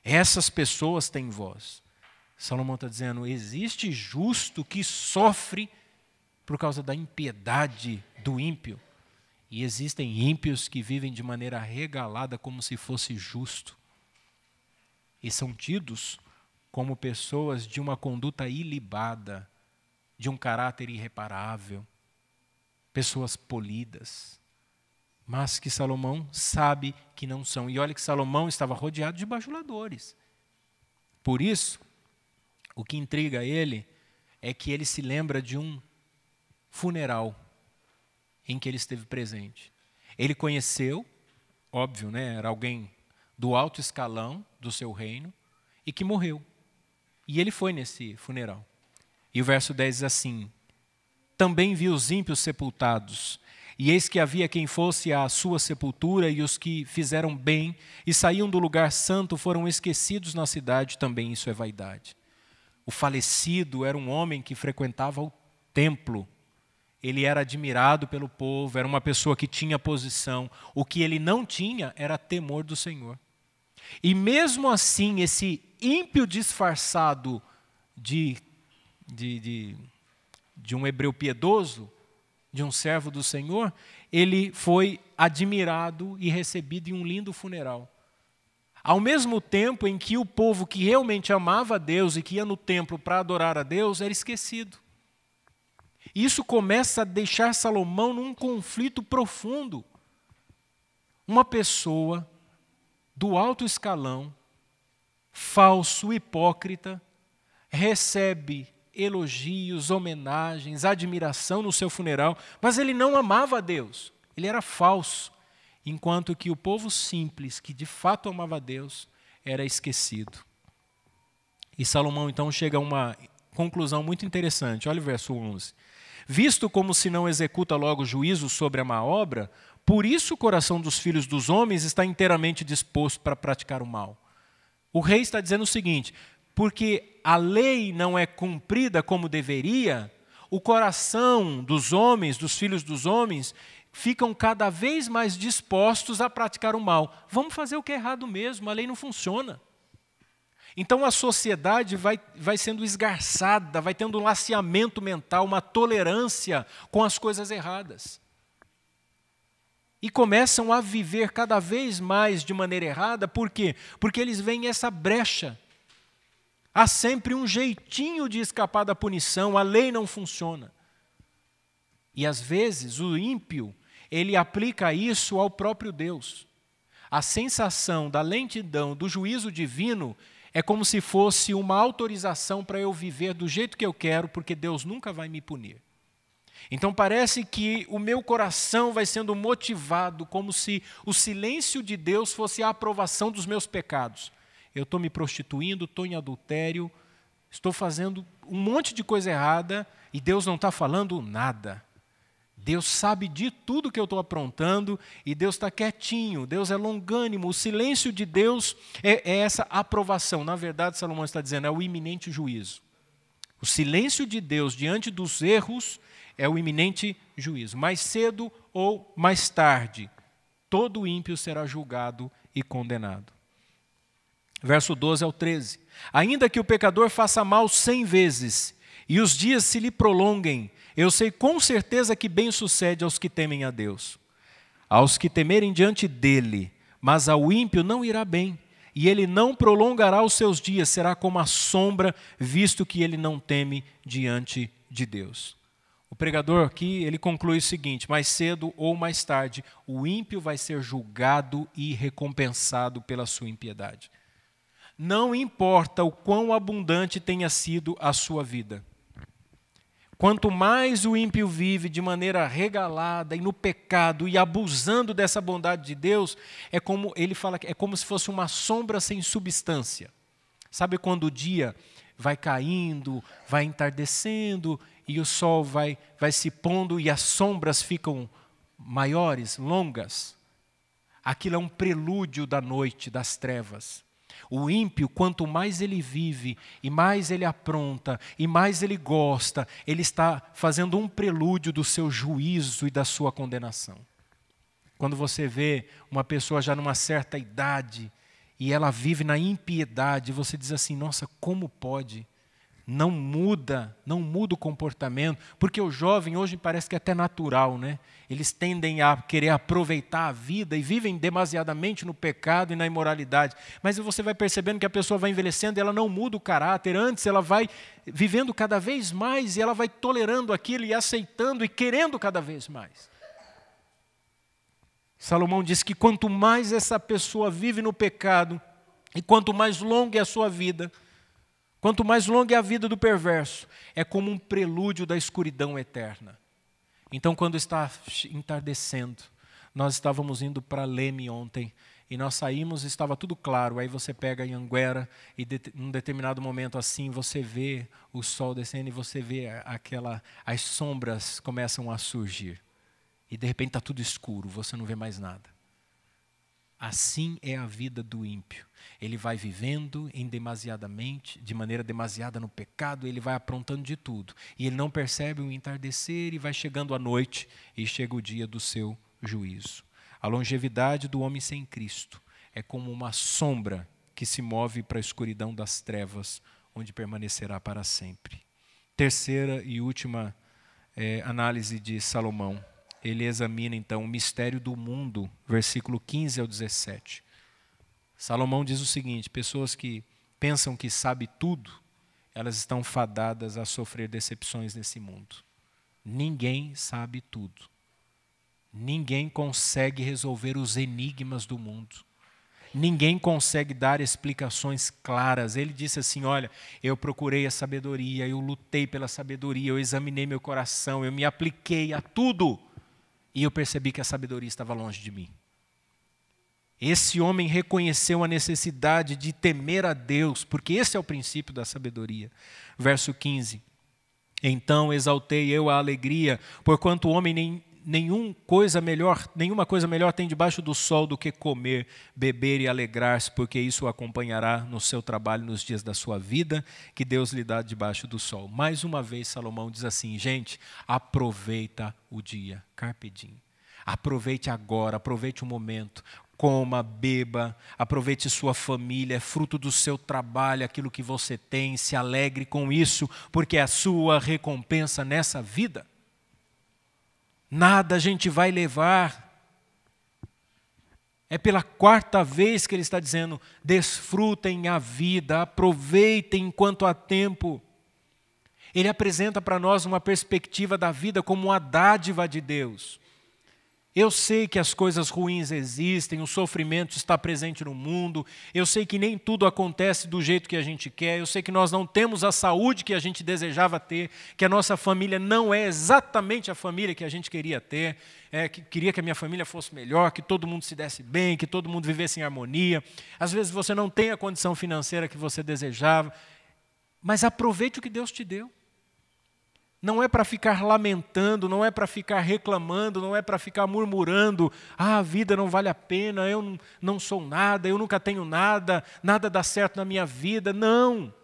Essas pessoas têm voz. Salomão está dizendo, existe justo que sofre por causa da impiedade do ímpio. E existem ímpios que vivem de maneira regalada como se fosse justo. E são tidos como pessoas de uma conduta ilibada, de um caráter irreparável, pessoas polidas, mas que Salomão sabe que não são. E olha que Salomão estava rodeado de bajuladores. Por isso, o que intriga ele é que ele se lembra de um funeral em que ele esteve presente. Ele conheceu, óbvio, né, era alguém do alto escalão do seu reino e que morreu. E ele foi nesse funeral. E o verso 10 diz assim, também vi os ímpios sepultados, e eis que havia quem fosse à sua sepultura, e os que fizeram bem e saíam do lugar santo foram esquecidos na cidade, também isso é vaidade. O falecido era um homem que frequentava o templo. Ele era admirado pelo povo, era uma pessoa que tinha posição. O que ele não tinha era temor do Senhor. E mesmo assim, esse ímpio disfarçado de um hebreu piedoso, de um servo do Senhor, ele foi admirado e recebido em um lindo funeral. Ao mesmo tempo em que o povo que realmente amava a Deus e que ia no templo para adorar a Deus, era esquecido. Isso começa a deixar Salomão num conflito profundo. Uma pessoa do alto escalão, falso, hipócrita, recebe elogios, homenagens, admiração no seu funeral, mas ele não amava a Deus, ele era falso, enquanto que o povo simples, que de fato amava a Deus, era esquecido. E Salomão então chega a uma conclusão muito interessante, olha o verso 11. Visto como se não executa logo juízo sobre a má obra, por isso o coração dos filhos dos homens está inteiramente disposto para praticar o mal. O rei está dizendo o seguinte, porque a lei não é cumprida como deveria, o coração dos homens, dos filhos dos homens, ficam cada vez mais dispostos a praticar o mal. Vamos fazer o que é errado mesmo, a lei não funciona. Então a sociedade vai sendo esgarçada, vai tendo um laceamento mental, uma tolerância com as coisas erradas. E começam a viver cada vez mais de maneira errada, por quê? Porque eles veem essa brecha. Há sempre um jeitinho de escapar da punição, a lei não funciona. E às vezes o ímpio, ele aplica isso ao próprio Deus. A sensação da lentidão, do juízo divino, é como se fosse uma autorização para eu viver do jeito que eu quero, porque Deus nunca vai me punir. Então parece que o meu coração vai sendo motivado como se o silêncio de Deus fosse a aprovação dos meus pecados. Eu estou me prostituindo, estou em adultério, estou fazendo um monte de coisa errada e Deus não está falando nada. Deus sabe de tudo que eu estou aprontando e Deus está quietinho, Deus é longânimo. O silêncio de Deus é essa aprovação. Na verdade, Salomão está dizendo, é o iminente juízo. O silêncio de Deus diante dos erros é o iminente juízo. Mais cedo ou mais tarde, todo ímpio será julgado e condenado. Verso 12 ao 13. Ainda que o pecador faça mal 100 vezes e os dias se lhe prolonguem, eu sei com certeza que bem sucede aos que temem a Deus, aos que temerem diante dele, mas ao ímpio não irá bem, e ele não prolongará os seus dias, será como a sombra, visto que ele não teme diante de Deus. O pregador aqui, ele conclui o seguinte, mais cedo ou mais tarde, o ímpio vai ser julgado e recompensado pela sua impiedade. Não importa o quão abundante tenha sido a sua vida. Quanto mais o ímpio vive de maneira regalada e no pecado e abusando dessa bondade de Deus, é como ele fala, é como se fosse uma sombra sem substância. Sabe quando o dia vai caindo, vai entardecendo e o sol vai se pondo e as sombras ficam maiores, longas? Aquilo é um prelúdio da noite, das trevas. O ímpio, quanto mais ele vive, e mais ele apronta, e mais ele gosta, ele está fazendo um prelúdio do seu juízo e da sua condenação. Quando você vê uma pessoa já numa certa idade, e ela vive na impiedade, você diz assim, nossa, como pode? não muda o comportamento, porque o jovem hoje parece que é até natural, né? Eles tendem a querer aproveitar a vida e vivem demasiadamente no pecado e na imoralidade. Mas você vai percebendo que a pessoa vai envelhecendo e ela não muda o caráter. Antes ela vai vivendo cada vez mais e ela vai tolerando aquilo e aceitando e querendo cada vez mais. Salomão diz que quanto mais essa pessoa vive no pecado e quanto mais longa é a sua vida, quanto mais longa é a vida do perverso, é como um prelúdio da escuridão eterna. Então, quando está entardecendo, nós estávamos indo para Leme ontem, e nós saímos e estava tudo claro. Aí você pega em Anguera, e num determinado momento assim, você vê o sol descendo e você vê as sombras começam a surgir. E de repente está tudo escuro, você não vê mais nada. Assim é a vida do ímpio. Ele vai vivendo de maneira demasiada no pecado, ele vai aprontando de tudo. E ele não percebe o entardecer e vai chegando a noite e chega o dia do seu juízo. A longevidade do homem sem Cristo é como uma sombra que se move para a escuridão das trevas, onde permanecerá para sempre. Terceira e última análise de Salomão. Ele examina, então, o mistério do mundo, versículo 15 ao 17. Salomão diz o seguinte: pessoas que pensam que sabem tudo, elas estão fadadas a sofrer decepções nesse mundo. Ninguém sabe tudo. Ninguém consegue resolver os enigmas do mundo. Ninguém consegue dar explicações claras. Ele disse assim: olha, eu procurei a sabedoria, eu lutei pela sabedoria, eu examinei meu coração, eu me apliquei a tudo. E eu percebi que a sabedoria estava longe de mim. Esse homem reconheceu a necessidade de temer a Deus, porque esse é o princípio da sabedoria. Verso 15. Então exaltei eu a alegria, porquanto o homem nenhuma coisa melhor tem debaixo do sol do que comer, beber e alegrar-se, porque isso o acompanhará no seu trabalho nos dias da sua vida, que Deus lhe dá debaixo do sol. Mais uma vez Salomão diz assim: gente, aproveita o dia, carpe diem. Aproveite agora, aproveite o momento, coma, beba, aproveite sua família, é fruto do seu trabalho, aquilo que você tem, se alegre com isso, porque é a sua recompensa nessa vida. Nada a gente vai levar. É pela quarta vez que ele está dizendo: desfrutem a vida, aproveitem enquanto há tempo. Ele apresenta para nós uma perspectiva da vida como uma dádiva de Deus. Eu sei que as coisas ruins existem, o sofrimento está presente no mundo, eu sei que nem tudo acontece do jeito que a gente quer, eu sei que nós não temos a saúde que a gente desejava ter, que a nossa família não é exatamente a família que a gente queria ter, que queria que a minha família fosse melhor, que todo mundo se desse bem, que todo mundo vivesse em harmonia. Às vezes você não tem a condição financeira que você desejava, mas aproveite o que Deus te deu. Não é para ficar lamentando, não é para ficar reclamando, não é para ficar murmurando: a vida não vale a pena, eu não sou nada, eu nunca tenho nada, nada dá certo na minha vida. Não.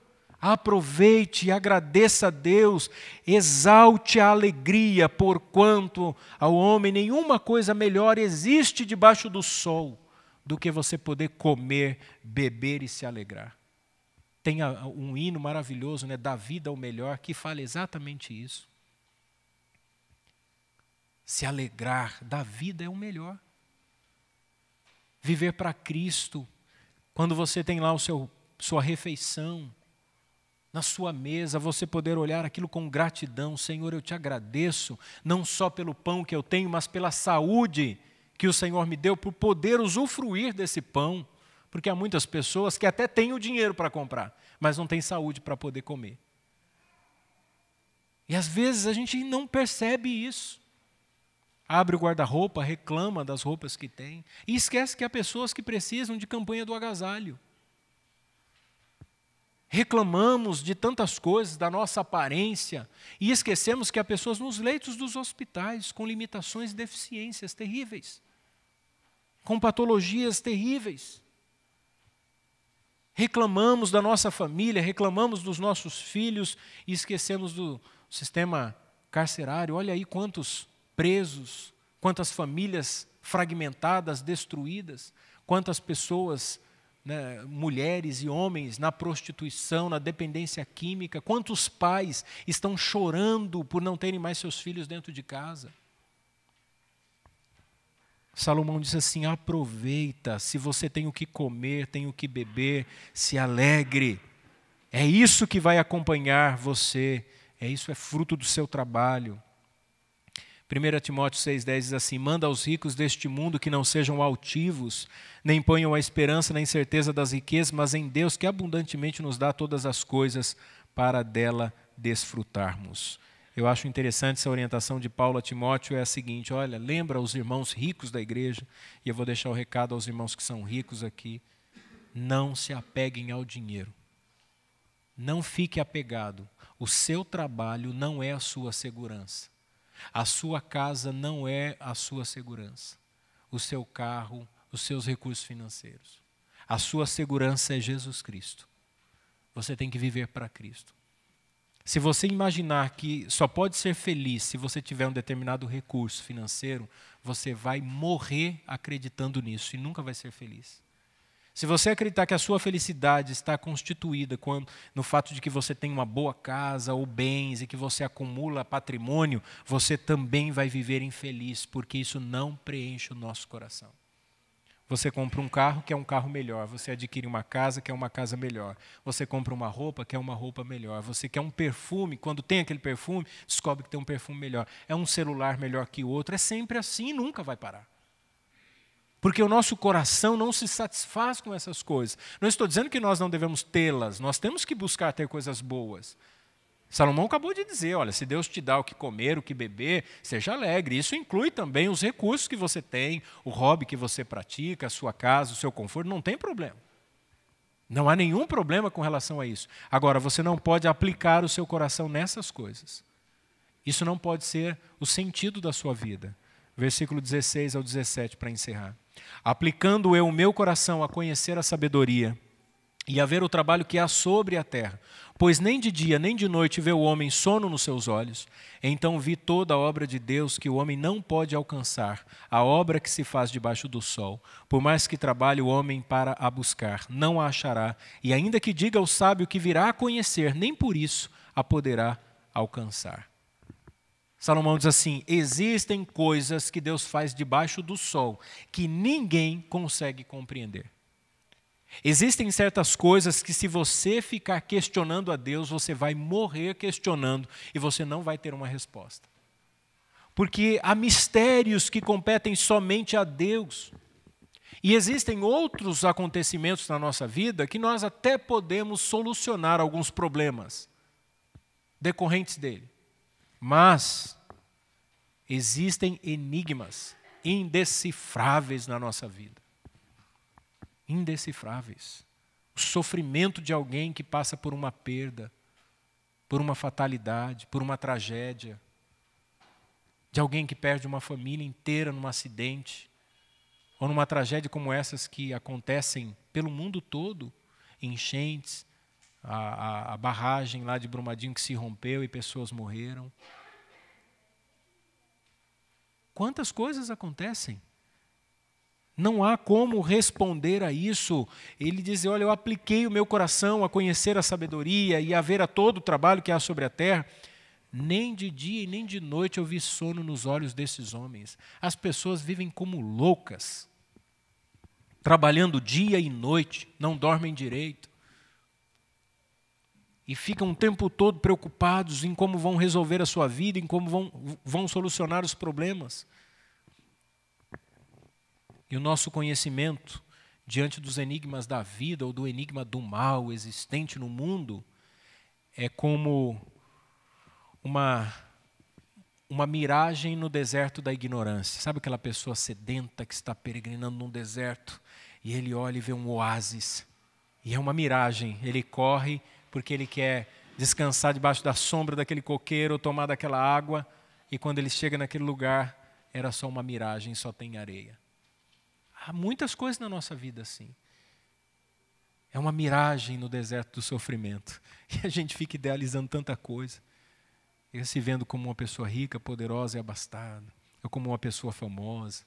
Aproveite e agradeça a Deus, exalte a alegria, porquanto ao homem nenhuma coisa melhor existe debaixo do sol do que você poder comer, beber e se alegrar. Tem um hino maravilhoso, né, da vida ao melhor, que fala exatamente isso. Se alegrar da vida é o melhor. Viver para Cristo, quando você tem lá sua refeição, na sua mesa, você poder olhar aquilo com gratidão. Senhor, eu te agradeço, não só pelo pão que eu tenho, mas pela saúde que o Senhor me deu, por poder usufruir desse pão. Porque há muitas pessoas que até têm o dinheiro para comprar, mas não têm saúde para poder comer. E às vezes a gente não percebe isso. Abre o guarda-roupa, reclama das roupas que tem, e esquece que há pessoas que precisam de campanha do agasalho. Reclamamos de tantas coisas, da nossa aparência, e esquecemos que há pessoas nos leitos dos hospitais com limitações e deficiências terríveis, com patologias terríveis. Reclamamos da nossa família, reclamamos dos nossos filhos e esquecemos do sistema carcerário. Olha aí quantos presos, quantas famílias fragmentadas, destruídas, quantas pessoas né, mulheres e homens na prostituição, na dependência química. Quantos pais estão chorando por não terem mais seus filhos dentro de casa? Salomão diz assim: aproveita, se você tem o que comer, tem o que beber, se alegre. É isso que vai acompanhar você, isso é fruto do seu trabalho. 1 Timóteo 6,10 diz assim: manda aos ricos deste mundo que não sejam altivos, nem ponham a esperança na incerteza das riquezas, mas em Deus que abundantemente nos dá todas as coisas para dela desfrutarmos. Eu acho interessante essa orientação de Paulo a Timóteo, é a seguinte: olha, lembra os irmãos ricos da igreja, e eu vou deixar o recado aos irmãos que são ricos aqui, não se apeguem ao dinheiro. Não fique apegado. O seu trabalho não é a sua segurança. A sua casa não é a sua segurança. O seu carro, os seus recursos financeiros. A sua segurança é Jesus Cristo. Você tem que viver para Cristo. Se você imaginar que só pode ser feliz se você tiver um determinado recurso financeiro, você vai morrer acreditando nisso e nunca vai ser feliz. Se você acreditar que a sua felicidade está constituída no fato de que você tem uma boa casa ou bens e que você acumula patrimônio, você também vai viver infeliz, porque isso não preenche o nosso coração. Você compra um carro, quer um carro melhor. Você adquire uma casa, quer uma casa melhor. Você compra uma roupa, quer uma roupa melhor. Você quer um perfume, quando tem aquele perfume, descobre que tem um perfume melhor. É um celular melhor que o outro. É sempre assim e nunca vai parar. Porque o nosso coração não se satisfaz com essas coisas. Não estou dizendo que nós não devemos tê-las, nós temos que buscar ter coisas boas. Salomão acabou de dizer, olha, se Deus te dá o que comer, o que beber, seja alegre. Isso inclui também os recursos que você tem, o hobby que você pratica, a sua casa, o seu conforto, não tem problema. Não há nenhum problema com relação a isso. Agora, você não pode aplicar o seu coração nessas coisas. Isso não pode ser o sentido da sua vida. Versículo 16 ao 17 para encerrar. Aplicando eu o meu coração a conhecer a sabedoria e a ver o trabalho que há sobre a terra, pois nem de dia nem de noite vê o homem sono nos seus olhos, então vi toda a obra de Deus que o homem não pode alcançar, a obra que se faz debaixo do sol. Por mais que trabalhe o homem para a buscar, não a achará, e ainda que diga ao sábio que virá a conhecer, nem por isso a poderá alcançar. Salomão diz assim: existem coisas que Deus faz debaixo do sol que ninguém consegue compreender. Existem certas coisas que, se você ficar questionando a Deus, você vai morrer questionando e você não vai ter uma resposta. Porque há mistérios que competem somente a Deus. E existem outros acontecimentos na nossa vida que nós até podemos solucionar alguns problemas decorrentes dele. Mas existem enigmas indecifráveis na nossa vida. Indecifráveis. O sofrimento de alguém que passa por uma perda, por uma fatalidade, por uma tragédia. De alguém que perde uma família inteira num acidente. Ou numa tragédia como essas que acontecem pelo mundo todo. Enchentes, a barragem lá de Brumadinho que se rompeu e pessoas morreram. Quantas coisas acontecem? Não há como responder a isso. Ele diz, olha, eu apliquei o meu coração a conhecer a sabedoria e a ver a todo o trabalho que há sobre a terra. Nem de dia e nem de noite eu vi sono nos olhos desses homens. As pessoas vivem como loucas, trabalhando dia e noite, não dormem direito. E ficam o tempo todo preocupados em como vão resolver a sua vida, em como vão solucionar os problemas. E o nosso conhecimento diante dos enigmas da vida ou do enigma do mal existente no mundo é como uma miragem no deserto da ignorância. Sabe aquela pessoa sedenta que está peregrinando num deserto e ele olha e vê um oásis e é uma miragem. Ele corre porque ele quer descansar debaixo da sombra daquele coqueiro ou tomar daquela água, e quando ele chega naquele lugar era só uma miragem, só tem areia. Há muitas coisas na nossa vida assim. É uma miragem no deserto do sofrimento. E a gente fica idealizando tanta coisa. E se vendo como uma pessoa rica, poderosa e abastada. Ou como uma pessoa famosa.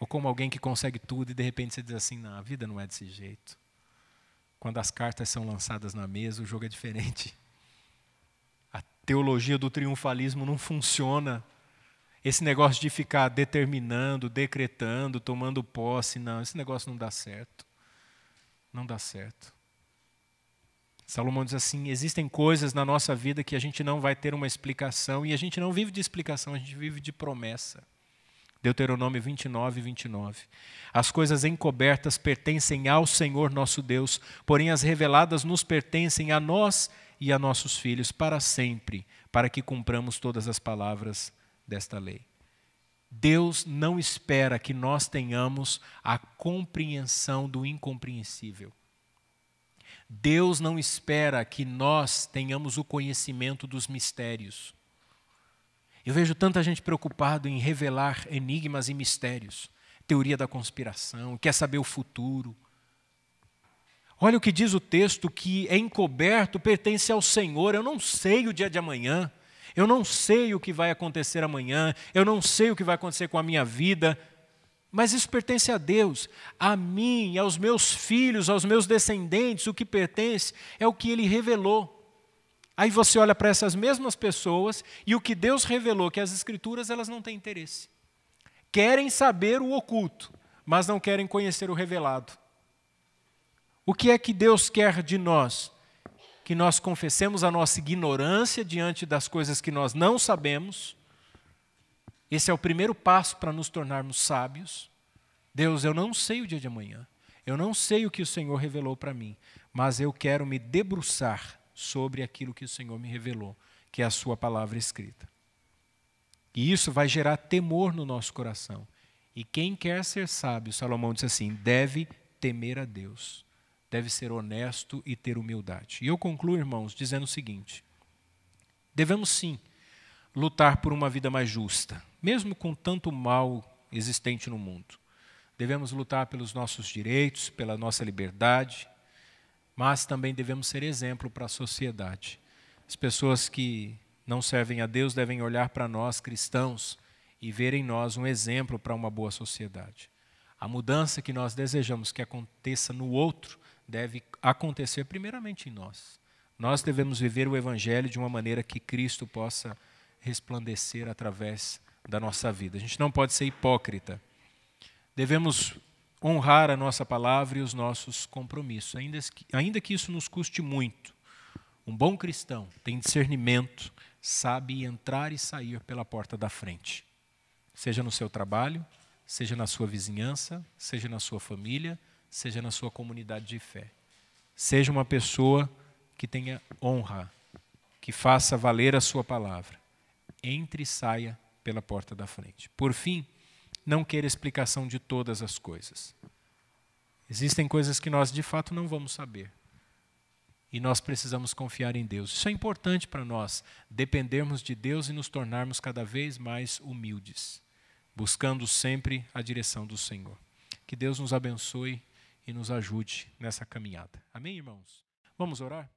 Ou como alguém que consegue tudo e de repente você diz assim, não, a vida não é desse jeito. Quando as cartas são lançadas na mesa, o jogo é diferente. A teologia do triunfalismo não funciona. Esse negócio de ficar determinando, decretando, tomando posse, não, esse negócio não dá certo. Não dá certo. Salomão diz assim, existem coisas na nossa vida que a gente não vai ter uma explicação, e a gente não vive de explicação, a gente vive de promessa. Deuteronômio 29, 29. As coisas encobertas pertencem ao Senhor nosso Deus, porém as reveladas nos pertencem a nós e a nossos filhos para sempre, para que cumpramos todas as palavras desta lei. Deus não espera que nós tenhamos a compreensão do incompreensível. Deus não espera que nós tenhamos o conhecimento dos mistérios. Eu vejo tanta gente preocupada em revelar enigmas e mistérios, teoria da conspiração, quer saber o futuro. Olha o que diz o texto, que é encoberto, pertence ao Senhor. Eu não sei o dia de amanhã, eu não sei o que vai acontecer amanhã, eu não sei o que vai acontecer com a minha vida, mas isso pertence a Deus, a mim, aos meus filhos, aos meus descendentes. O que pertence é o que Ele revelou. Aí você olha para essas mesmas pessoas e o que Deus revelou, que as Escrituras elas não têm interesse. Querem saber o oculto, mas não querem conhecer o revelado. O que é que Deus quer de nós? Que nós confessemos a nossa ignorância diante das coisas que nós não sabemos. Esse é o primeiro passo para nos tornarmos sábios. Deus, eu não sei o dia de amanhã. Eu não sei o que o Senhor revelou para mim, mas eu quero me debruçar sobre aquilo que o Senhor me revelou, que é a sua palavra escrita. E isso vai gerar temor no nosso coração. E quem quer ser sábio, Salomão diz assim, deve temer a Deus, deve ser honesto e ter humildade. E eu concluo, irmãos, dizendo o seguinte, devemos sim lutar por uma vida mais justa, mesmo com tanto mal existente no mundo. Devemos lutar pelos nossos direitos, pela nossa liberdade, mas também devemos ser exemplo para a sociedade. As pessoas que não servem a Deus devem olhar para nós, cristãos, e ver em nós um exemplo para uma boa sociedade. A mudança que nós desejamos que aconteça no outro deve acontecer primeiramente em nós. Nós devemos viver o Evangelho de uma maneira que Cristo possa resplandecer através da nossa vida. A gente não pode ser hipócrita. Devemos honrar a nossa palavra e os nossos compromissos, ainda que isso nos custe muito. Um bom cristão tem discernimento, sabe entrar e sair pela porta da frente. Seja no seu trabalho, seja na sua vizinhança, seja na sua família, seja na sua comunidade de fé. Seja uma pessoa que tenha honra, que faça valer a sua palavra. Entre e saia pela porta da frente. Por fim, não queira explicação de todas as coisas. Existem coisas que nós de fato não vamos saber. E nós precisamos confiar em Deus. Isso é importante para nós, dependermos de Deus e nos tornarmos cada vez mais humildes, buscando sempre a direção do Senhor. Que Deus nos abençoe e nos ajude nessa caminhada. Amém, irmãos? Vamos orar?